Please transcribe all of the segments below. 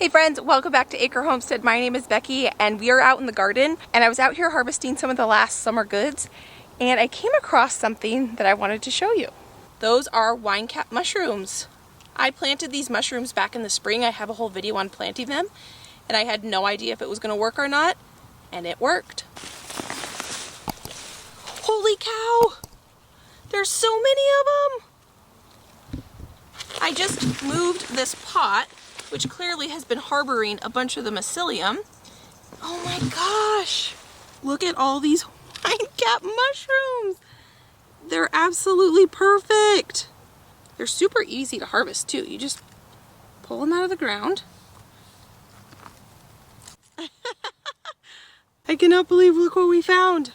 Hey friends, welcome back to Acre Homestead. My name is Becky and we are out in the garden, and I was out here harvesting some of the last summer goods and I came across something that I wanted to show you. Those are wine cap mushrooms. I planted these mushrooms back in the spring. I have a whole video on planting them and I had no idea if it was going to work or not, and it worked. Holy cow! There's so many of them! I just moved this pot, which clearly has been harboring a bunch of the mycelium. Oh my gosh! Look at all these wine cap mushrooms! They're absolutely perfect! They're super easy to harvest too. You just pull them out of the ground. I cannot believe, look what we found!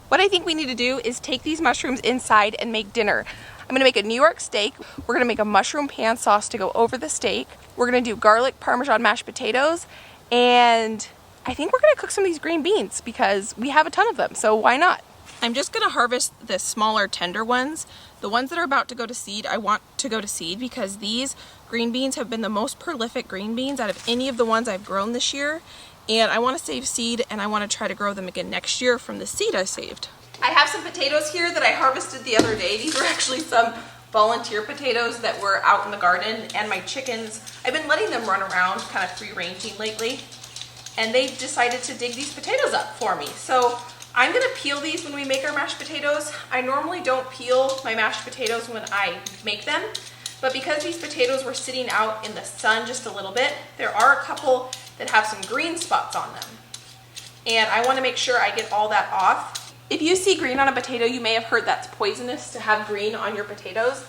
What I think we need to do is take these mushrooms inside and make dinner. I'm gonna make a New York steak. We're gonna make a mushroom pan sauce to go over the steak. We're gonna do garlic parmesan mashed potatoes, and I think we're gonna cook some of these green beans because we have a ton of them, so why not? I'm just gonna harvest the smaller tender ones. The ones that are about to go to seed, I want to go to seed because these green beans have been the most prolific green beans out of any of the ones I've grown this year, and I wanna save seed and I wanna try to grow them again next year from the seed I saved. I have some potatoes here that I harvested the other day. These are actually some volunteer potatoes that were out in the garden, and my chickens, I've been letting them run around kind of free ranging lately, and they decided to dig these potatoes up for me. So I'm gonna peel these when we make our mashed potatoes. I normally don't peel my mashed potatoes when I make them, but because these potatoes were sitting out in the sun just a little bit, there are a couple that have some green spots on them. And I wanna make sure I get all that off. If you see green on a potato, you may have heard that's poisonous to have green on your potatoes.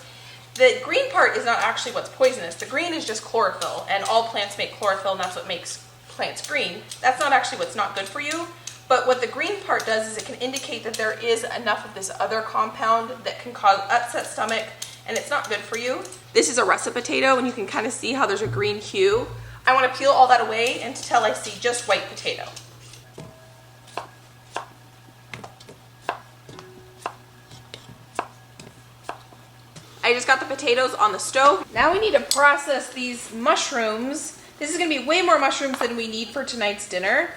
The green part is not actually what's poisonous. The green is just chlorophyll, and all plants make chlorophyll, and that's what makes plants green. That's not actually what's not good for you, but what the green part does is it can indicate that there is enough of this other compound that can cause upset stomach, and it's not good for you. This is a russet potato, and you can kind of see how there's a green hue. I want to peel all that away until I see just white potato. I just got the potatoes on the stove. Now we need to process these mushrooms. This is gonna be way more mushrooms than we need for tonight's dinner.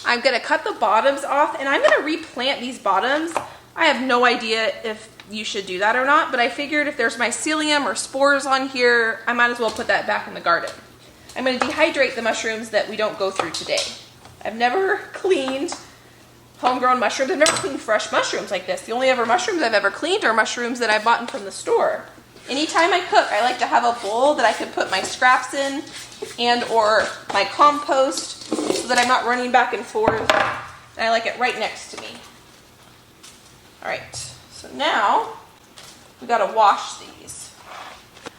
I'm gonna cut the bottoms off and I'm gonna replant these bottoms. I have no idea if you should do that or not, but I figured if there's mycelium or spores on here, I might as well put that back in the garden. I'm gonna dehydrate the mushrooms that we don't go through today. I've never cleaned homegrown mushrooms. I've never cleaned fresh mushrooms like this. The only ever mushrooms I've ever cleaned are mushrooms that I bought from the store. Anytime I cook, I like to have a bowl that I can put my scraps in and or my compost so that I'm not running back and forth. And I like it right next to me. All right, so now we gotta wash these.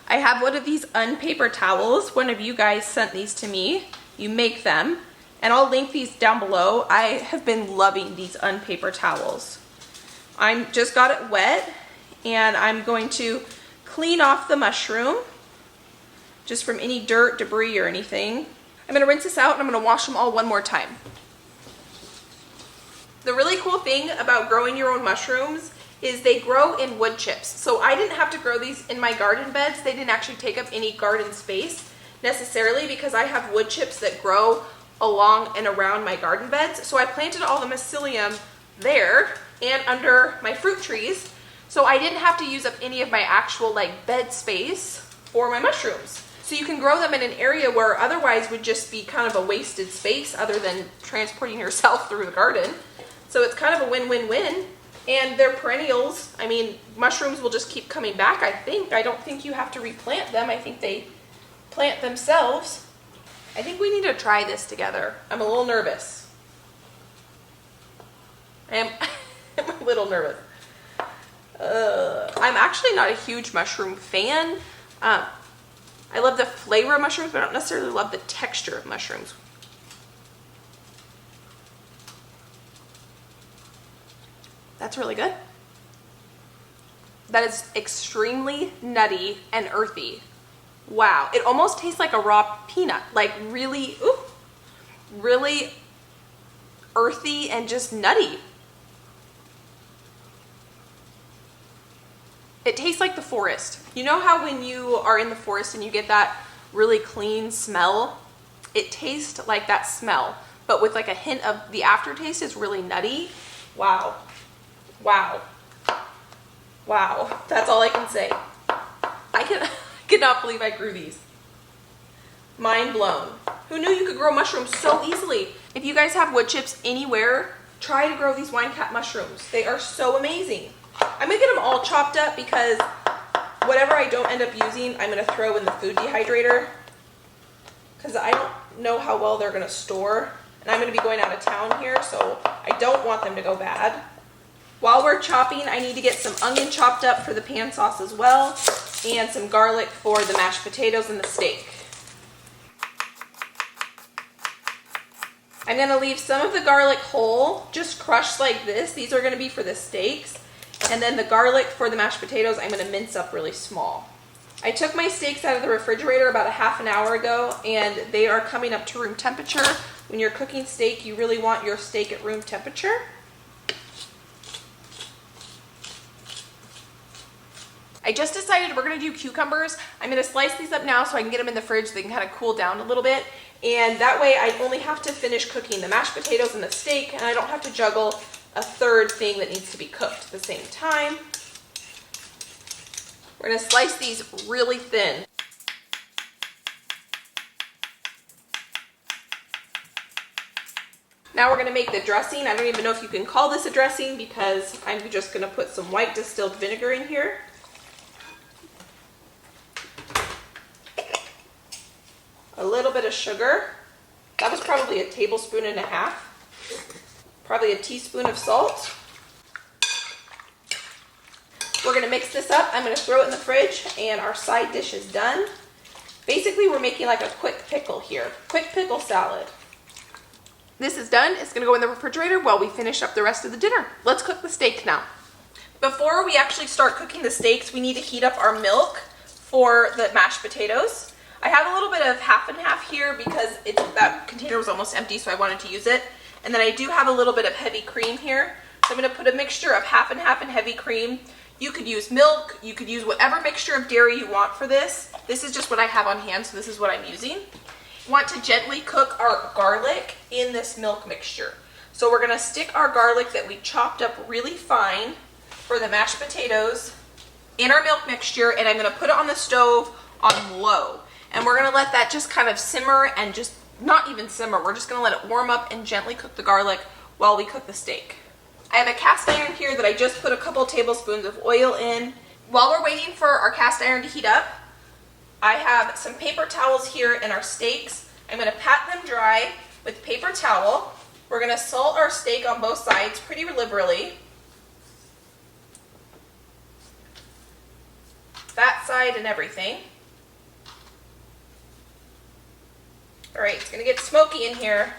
I have one of these unpaper towels. One of you guys sent these to me. You make them. And I'll link these down below. I have been loving these unpaper towels. I just got it wet and I'm going to clean off the mushroom just from any dirt, debris, or anything. I'm gonna rinse this out and I'm gonna wash them all one more time. The really cool thing about growing your own mushrooms is they grow in wood chips. So I didn't have to grow these in my garden beds. They didn't actually take up any garden space necessarily because I have wood chips that grow along and around my garden beds. So I planted all the mycelium there and under my fruit trees. So I didn't have to use up any of my actual like bed space for my mushrooms. So you can grow them in an area where otherwise would just be kind of a wasted space other than transporting yourself through the garden. So it's kind of a win-win-win. And they're perennials. I mean, mushrooms will just keep coming back, I think. I don't think you have to replant them. I think they plant themselves. I think we need to try this together. I'm a little nervous. I'm a little nervous. I'm actually not a huge mushroom fan. I love the flavor of mushrooms, but I don't necessarily love the texture of mushrooms. That's really good. That is extremely nutty and earthy. Wow, it almost tastes like a raw peanut, like really, ooh, really earthy and just nutty. It tastes like the forest. You know how when you are in the forest and you get that really clean smell? It tastes like that smell, but with like a hint of the aftertaste is really nutty. Wow. Wow. Wow. That's all I can say. I cannot believe I grew these. Mind blown. Who knew you could grow mushrooms so easily? If you guys have wood chips anywhere, try to grow these wine cap mushrooms. They are so amazing. I'm gonna get them all chopped up because whatever I don't end up using, I'm gonna throw in the food dehydrator because I don't know how well they're gonna store. And I'm gonna be going out of town here, so I don't want them to go bad. While we're chopping, I need to get some onion chopped up for the pan sauce as well, and some garlic for the mashed potatoes and the steak. I'm gonna leave some of the garlic whole, just crushed like this. These are gonna be for the steaks. And then the garlic for the mashed potatoes, I'm gonna mince up really small. I took my steaks out of the refrigerator about a half an hour ago, and they are coming up to room temperature. When you're cooking steak, you really want your steak at room temperature. I just decided we're gonna do cucumbers. I'm gonna slice these up now so I can get them in the fridge so they can kind of cool down a little bit. And that way I only have to finish cooking the mashed potatoes and the steak, and I don't have to juggle a third thing that needs to be cooked at the same time. We're gonna slice these really thin. Now we're gonna make the dressing. I don't even know if you can call this a dressing because I'm just gonna put some white distilled vinegar in here. A little bit of sugar. That was probably a tablespoon and a half. Probably a teaspoon of salt. We're gonna mix this up. I'm gonna throw it in the fridge and our side dish is done. Basically, we're making like a quick pickle here. Quick pickle salad. This is done. It's gonna go in the refrigerator while we finish up the rest of the dinner. Let's cook the steak now. Before we actually start cooking the steaks, we need to heat up our milk for the mashed potatoes. I have a little bit of half and half here because that container was almost empty, so I wanted to use it. And then I do have a little bit of heavy cream here. So I'm gonna put a mixture of half and half and heavy cream. You could use milk, you could use whatever mixture of dairy you want for this. This is just what I have on hand, so this is what I'm using. Want to gently cook our garlic in this milk mixture. So we're gonna stick our garlic that we chopped up really fine for the mashed potatoes in our milk mixture, and I'm gonna put it on the stove on low. And we're gonna let that just kind of simmer and just, not even simmer, we're just gonna let it warm up and gently cook the garlic while we cook the steak. I have a cast iron here that I just put a couple tablespoons of oil in. While we're waiting for our cast iron to heat up, I have some paper towels here in our steaks. I'm gonna pat them dry with paper towel. We're gonna salt our steak on both sides pretty liberally. That side and everything. All right, it's gonna get smoky in here.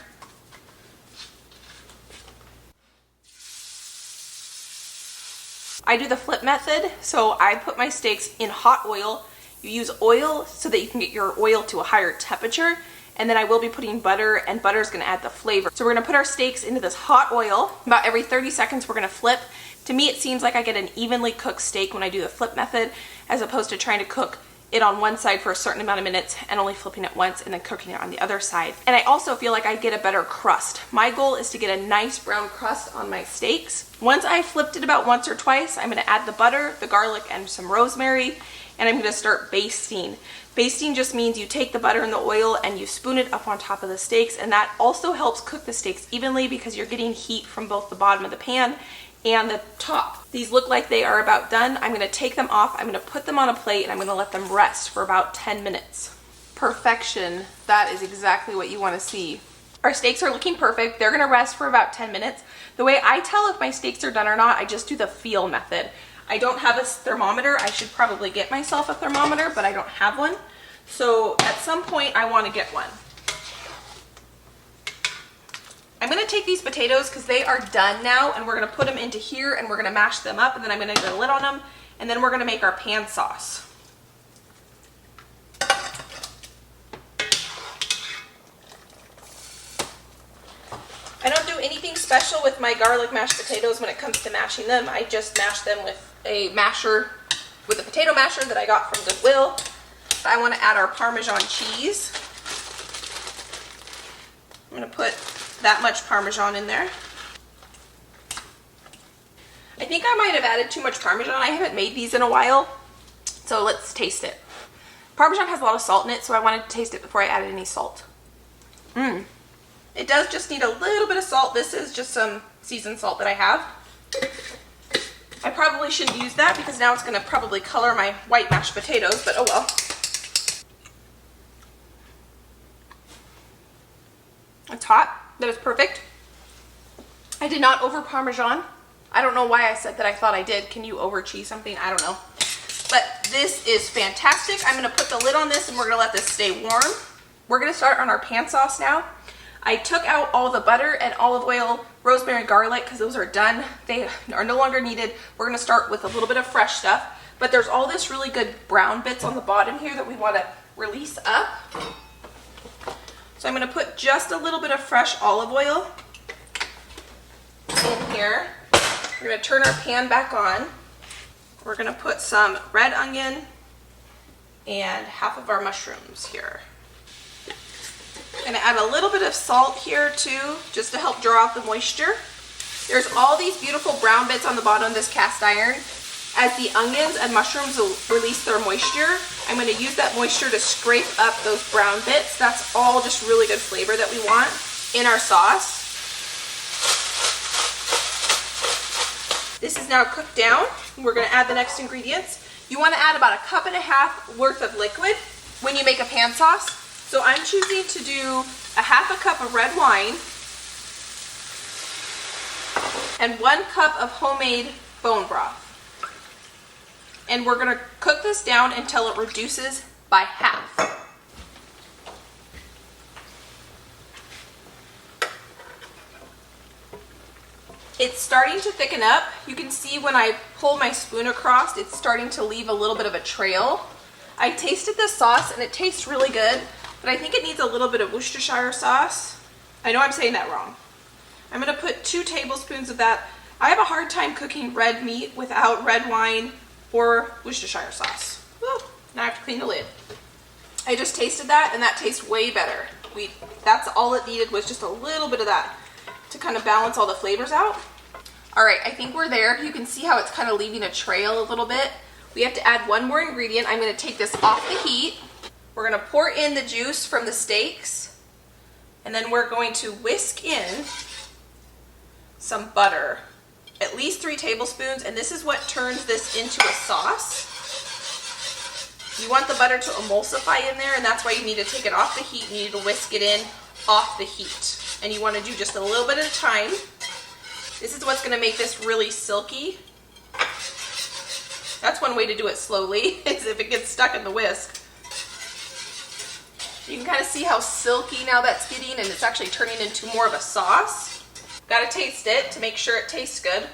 I do the flip method, so I put my steaks in hot oil. You use oil so that you can get your oil to a higher temperature, and then I will be putting butter, and butter is gonna add the flavor. So we're gonna put our steaks into this hot oil. About every 30 seconds, we're gonna flip. To me, it seems like I get an evenly cooked steak when I do the flip method, as opposed to trying to cook it on one side for a certain amount of minutes and only flipping it once and then cooking it on the other side. And I also feel like I get a better crust. My goal is to get a nice brown crust on my steaks. Once I flipped it about once or twice, I'm gonna add the butter, the garlic, and some rosemary, and I'm gonna start basting. Basting just means you take the butter and the oil and you spoon it up on top of the steaks, and that also helps cook the steaks evenly because you're getting heat from both the bottom of the pan and the top. These look like they are about done. I'm gonna take them off, I'm gonna put them on a plate, and I'm gonna let them rest for about 10 minutes. Perfection, that is exactly what you wanna see. Our steaks are looking perfect. They're gonna rest for about 10 minutes. The way I tell if my steaks are done or not, I just do the feel method. I don't have a thermometer. I should probably get myself a thermometer, but I don't have one. So at some point I wanna get one. I'm gonna take these potatoes because they are done now, and we're gonna put them into here and we're gonna mash them up, and then I'm gonna get a lid on them, and then we're gonna make our pan sauce. I don't do anything special with my garlic mashed potatoes when it comes to mashing them. I just mash them with a masher, with a potato masher that I got from Goodwill. I wanna add our Parmesan cheese. I'm gonna put that much Parmesan in there. I think I might have added too much Parmesan. I haven't made these in a while, so let's taste it. Parmesan has a lot of salt in it, so I wanted to taste it before I added any salt. It does just need a little bit of salt. This is just some seasoned salt that I have. I probably shouldn't use that because now it's gonna probably color my white mashed potatoes, but oh well. It's hot. That is perfect. I did not over Parmesan. I don't know why I said that I thought I did. Can you over cheese something? I don't know. But this is fantastic. I'm gonna put the lid on this and we're gonna let this stay warm. We're gonna start on our pan sauce now. I took out all the butter and olive oil, rosemary, garlic, because those are done. They are no longer needed. We're gonna start with a little bit of fresh stuff, but there's all this really good brown bits on the bottom here that we wanna release up. So I'm gonna put just a little bit of fresh olive oil in here. We're gonna turn our pan back on. We're gonna put some red onion and half of our mushrooms here. I'm gonna add a little bit of salt here too, just to help draw out the moisture. There's all these beautiful brown bits on the bottom of this cast iron. As the onions and mushrooms will release their moisture, I'm gonna use that moisture to scrape up those brown bits. That's all just really good flavor that we want in our sauce. This is now cooked down. We're gonna add the next ingredients. You wanna add about 1.5 cups worth of liquid when you make a pan sauce. So I'm choosing to do 1/2 cup of red wine and 1 cup of homemade bone broth. And we're gonna cook this down until it reduces by half. It's starting to thicken up. You can see when I pull my spoon across, it's starting to leave a little bit of a trail. I tasted this sauce and it tastes really good, but I think it needs a little bit of Worcestershire sauce. I know I'm saying that wrong. I'm gonna put 2 tablespoons of that. I have a hard time cooking red meat without red wine or Worcestershire sauce. Woo, now I have to clean the lid. I just tasted that and that tastes way better. That's all it needed, was just a little bit of that to kind of balance all the flavors out. All right, I think we're there. You can see how it's kind of leaving a trail a little bit. We have to add one more ingredient. I'm gonna take this off the heat. We're gonna pour in the juice from the steaks, and then we're going to whisk in some butter, at least 3 tablespoons, and this is what turns this into a sauce. You want the butter to emulsify in there, and that's why you need to take it off the heat and you need to whisk it in off the heat. And you want to do just a little bit at a time. This is what's going to make this really silky. That's one way to do it slowly, is if it gets stuck in the whisk. You can kind of see how silky now that's getting, and it's actually turning into more of a sauce. Got to taste it to make sure it tastes good.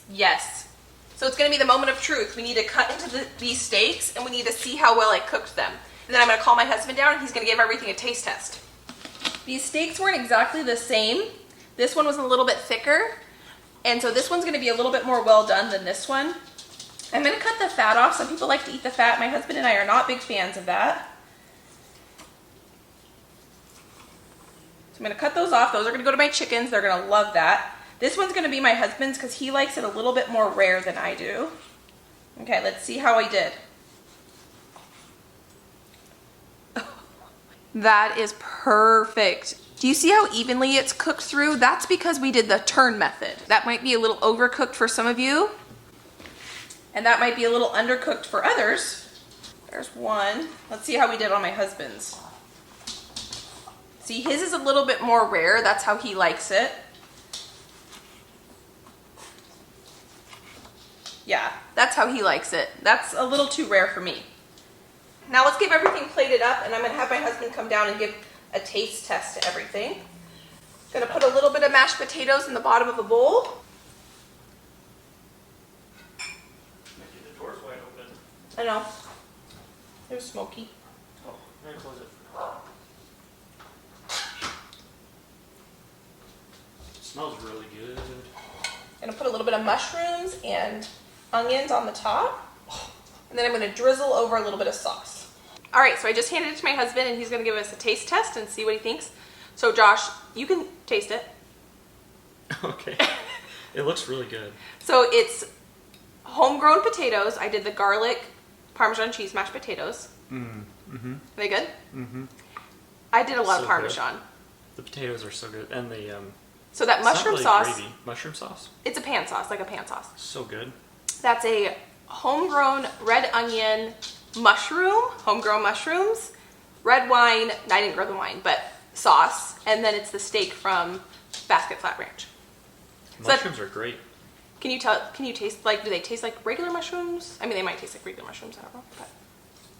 Yes. So it's going to be the moment of truth. We need to cut into these steaks, and we need to see how well I cooked them. And then I'm going to call my husband down, and he's going to give everything a taste test. These steaks weren't exactly the same. This one was a little bit thicker, and so this one's going to be a little bit more well done than this one. I'm going to cut the fat off. Some people like to eat the fat. My husband and I are not big fans of that. So I'm going to cut those off. Those are going to go to my chickens. They're going to love that. This one's going to be my husband's because he likes it a little bit more rare than I do. Okay, let's see how I did. That is perfect. Do you see how evenly it's cooked through? That's because we did the turn method. That might be a little overcooked for some of you, and that might be a little undercooked for others. There's one. Let's see how we did on my husband's. See, his is a little bit more rare. That's how he likes it. Yeah, that's how he likes it. That's a little too rare for me. Now let's get everything plated up, and I'm going to have my husband come down and give a taste test to everything. I'm going to put a little bit of mashed potatoes in the bottom of a bowl. The door's wide open. I know. It was smoky. Oh, I'm going to close it. It smells really good. I'm going to put a little bit of mushrooms and onions on the top. And then I'm going to drizzle over a little bit of sauce. All right, so I just handed it to my husband and he's gonna give us a taste test and see what he thinks. So Josh, you can taste it. Okay. It looks really good. So it's homegrown potatoes. I did the garlic Parmesan cheese mashed potatoes. Mm-hmm. Are they good? Mm-hmm. I did a lot of So Parmesan. good. The potatoes are so good, and the So that it's not mushroom really sauce, gravy. Mushroom sauce, it's a pan sauce, like a pan sauce. so good. That's a homegrown red onion mushroom, homegrown mushrooms, red wine, I didn't grow the wine, but sauce, and then it's the steak from Basket Flat Ranch. So Mushrooms are great. can you taste, like, do they taste like regular mushrooms? I mean, they might taste like regular mushrooms, I don't know. But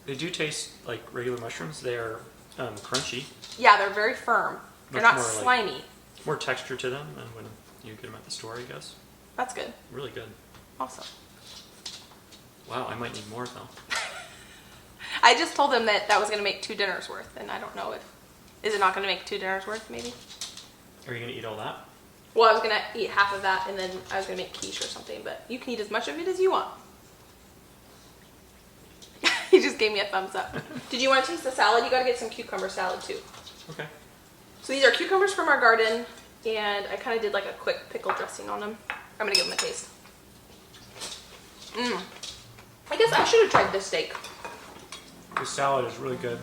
They do taste like regular mushrooms. They are crunchy. yeah, they're very firm. They're Much not more like- slimy. More texture to them than when you get them at the store, I guess. That's good. Really good. Awesome. Wow, I might need more though. I just told them that was going to make 2 dinners worth, and I don't know if, is it not going to make 2 dinners worth, maybe? Are you gonna eat all that? Well, I was going to eat half of that, and then I was going to make quiche or something, but you can eat as much of it as you want. He just gave me a thumbs up. Did you want to taste the salad? You got to get some cucumber salad, too. Okay. So these are cucumbers from our garden, and I kind of did like a quick pickle dressing on them. I'm going to give them a taste. I guess I should have tried this steak. The salad is really good.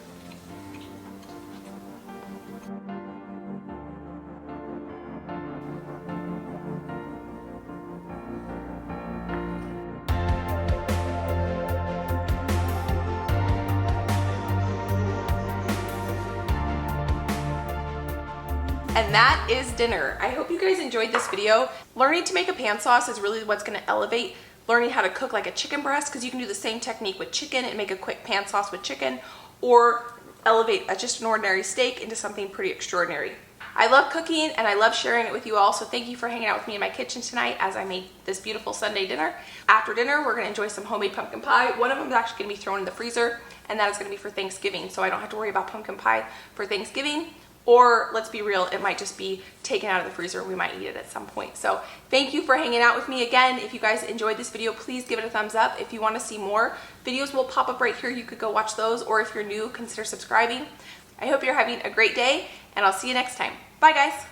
And that is dinner. I hope you guys enjoyed this video. Learning to make a pan sauce is really what's going to elevate learning how to cook like a chicken breast, because you can do the same technique with chicken and make a quick pan sauce with chicken, or elevate just an ordinary steak into something pretty extraordinary. I love cooking and I love sharing it with you all, so thank you for hanging out with me in my kitchen tonight as I made this beautiful Sunday dinner. After dinner, we're going to enjoy some homemade pumpkin pie. One of them is actually going to be thrown in the freezer, and that is going to be for Thanksgiving, so I don't have to worry about pumpkin pie for Thanksgiving. Or let's be real, it might just be taken out of the freezer. We might eat it at some point. So thank you for hanging out with me again. If you guys enjoyed this video, please give it a thumbs up. If you want to see more, videos will pop up right here. You could go watch those, or if you're new, consider subscribing. I hope you're having a great day, and I'll see you next time. Bye, guys.